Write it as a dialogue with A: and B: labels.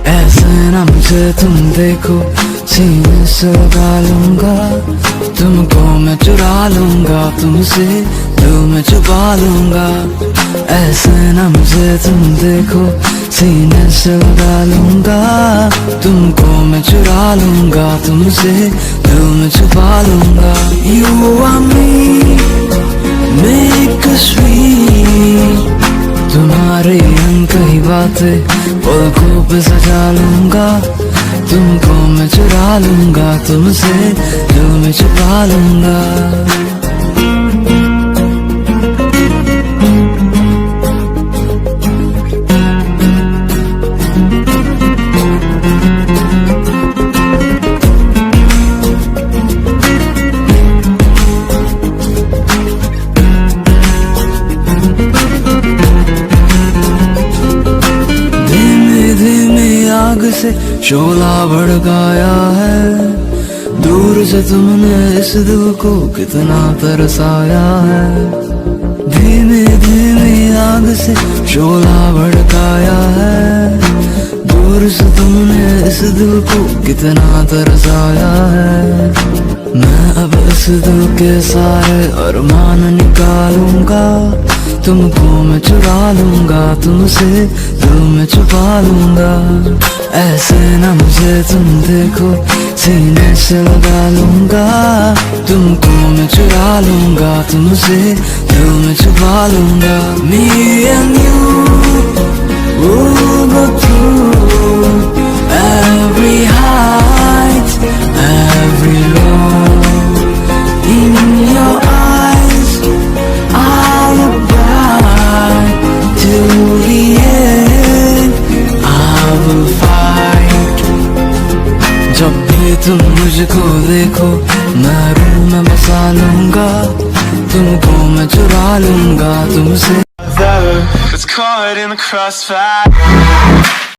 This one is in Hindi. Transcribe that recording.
A: ऐसे ना मुझे तुम देखो, सीने से लगा लूंगा, तुमको मैं चुरा लूंगा, तुमसे दिल में छुपा लूंगा। ऐसे ना मुझे तुम देखो, सीने से लगा लूंगा, तुमको मैं चुरा लूंगा, तुमसे दिल में छुपा लूंगा। You and me make us sweet, तुम्हारे अनकही बातें पलकों पे सजा लूंगा, तुमको मैं चुरा लूंगा, तुमसे दिल में छुपा लूंगा। आग से शोला भड़काया है, दूर से तुमने इस दिल को कितना तरसाया है। धीमे धीमे आग से शोला भड़काया है, दूर से तुमने इस दिल को कितना तरसाया है। मैं अब इस दिल के सारे अरमान निकालूंगा, तुमको मैं चुरा लूंगा, तुमसे दिल में छुपा लूंगा। ऐसे ना मुझे तुम देखो, सीने से लगा लूंगा, तुमको मैं चुरा लूंगा, तुमसे दिल में छुपा लूंगा। Me and you will go through every height, every low. In your eyes I'll look bright till the end. I will fight. जब भी तुम मुझको देखो, मैं रूह में बसा लूंगा, तुमको मैं चुरा लूंगा, तुमसे
B: It's caught in the crossfire.